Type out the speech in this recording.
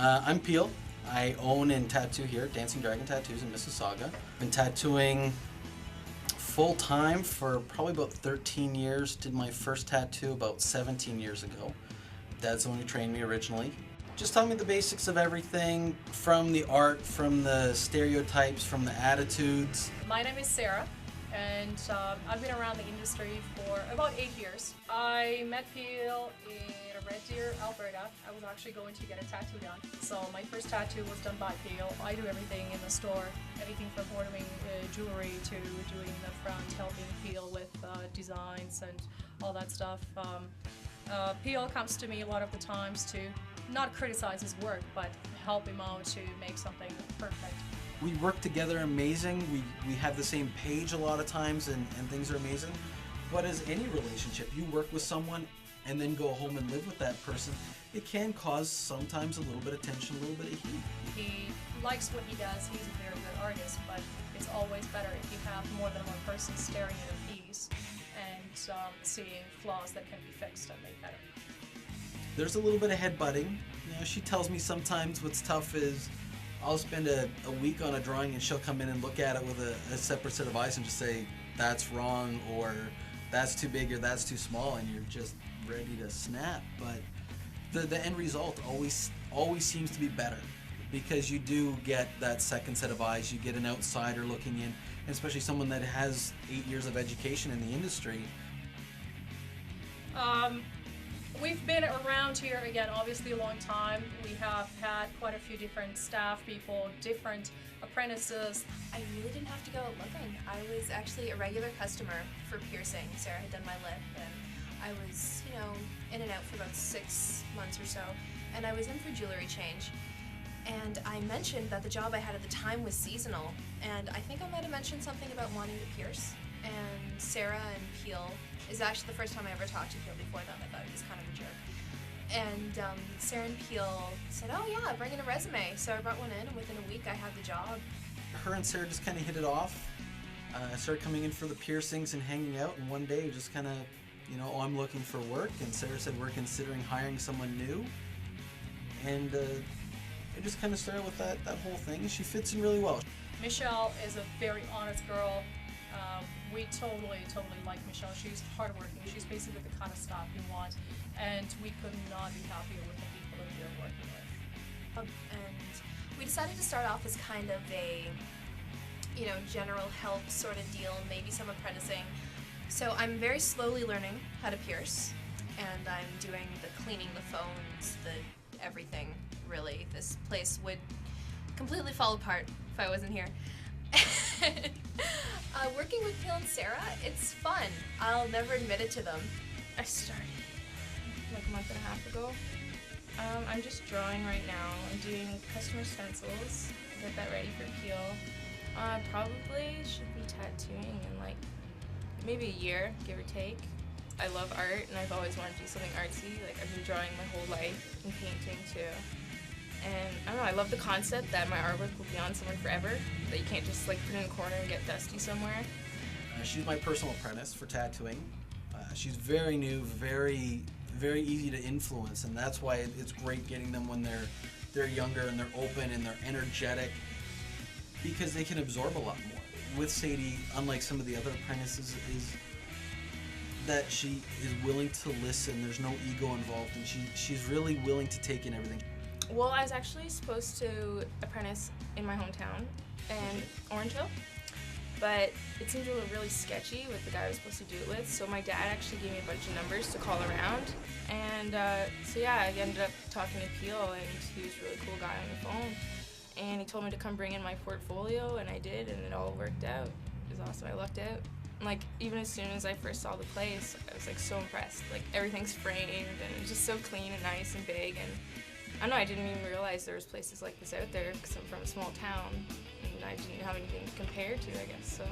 I'm Peel. I own and tattoo here, Dancing Dragon Tattoos in Mississauga. Been tattooing full time for probably about 13 years. Did my first tattoo about 17 years ago. Dad's the one who trained me originally. Just taught me the basics of everything, from the art, from the stereotypes, from the attitudes. My name is Sarah, and I've been around the industry for about 8 years. I met Peel in Red Deer, Alberta. I was actually going to get a tattoo done. So my first tattoo was done by Peel. I do everything in the store, anything from ordering jewelry to doing the front, helping Peel with designs and all that stuff. Peel comes to me a lot of the times to not criticize his work, but help him out to make something perfect. We work together amazing. We have the same page a lot of times and things are amazing. But as any relationship, you work with someone and then go home and live with that person, it can cause sometimes a little bit of tension, a little bit of heat. He likes what he does. He's a very good artist, but it's always better if you have more than one person staring at a piece and seeing flaws that can be fixed and made better. There's a little bit of headbutting. You know, she tells me sometimes what's tough is I'll spend a week on a drawing and she'll come in and look at it with a separate set of eyes and just say, that's wrong, or that's too big, or that's too small, and you're just ready to snap. But the end result always seems to be better, because you do get that second set of eyes. You get an outsider looking in, and especially someone that has 8 years of education in the industry. We've been around here, again, obviously a long time. We have had quite a few different staff people, different apprentices. I really didn't have to go out looking. I was actually a regular customer for piercing. Sarah had done my lip, and I was, in and out for about 6 months or so. And I was in for jewelry change. And I mentioned that the job I had at the time was seasonal. And I think I might have mentioned something about wanting to pierce. And Sarah and Peel is actually the first time I ever talked to Peel before them. I thought he was kind of a jerk. And Sarah and Peel said, oh yeah, bring in a resume. So I brought one in, and within a week I had the job. Her and Sarah just kind of hit it off. I started coming in for the piercings and hanging out, and one day just kind of, oh, I'm looking for work, and Sarah said we're considering hiring someone new. And it just kind of started with that whole thing. She fits in really well. Michelle is a very honest girl. We totally like Michelle. She's hardworking. She's basically the kind of staff you want, and we could not be happier with the people that we are working with. And we decided to start off as kind of a, general help sort of deal, maybe some apprenticing. So I'm very slowly learning how to pierce, and I'm doing the cleaning, the phones, the everything, really. This place would completely fall apart if I wasn't here. Working with Peel and Sarah, it's fun. I'll never admit it to them. I started like a month and a half ago. I'm just drawing right now. I'm doing customer stencils. Get that ready for Peel. Probably should be tattooing in like maybe a year, give or take. I love art, and I've always wanted to do something artsy. Like, I've been drawing my whole life and painting too. And I don't know, I love the concept that my artwork will be on someone forever, that you can't just like put it in a corner and get dusty somewhere. She's my personal apprentice for tattooing. She's very new, very easy to influence, and that's why it's great getting them when they're younger and they're open and they're energetic, because they can absorb a lot more. With Sadie, unlike some of the other apprentices, is that she is willing to listen. There's no ego involved, and she's really willing to take in everything. Well, I was actually supposed to apprentice in my hometown in Orangeville, but it seemed really sketchy with the guy I was supposed to do it with, so my dad actually gave me a bunch of numbers to call around, and so yeah, I ended up talking to Peel, and he was a really cool guy on the phone, and he told me to come bring in my portfolio, and I did, and it all worked out. It was awesome. I lucked out. Like, even as soon as I first saw the place, I was like so impressed. Like, everything's framed, and it's just so clean and nice and big, and I don't know, I didn't even realize there was places like this out there because I'm from a small town and I didn't have anything to compare to, I guess, so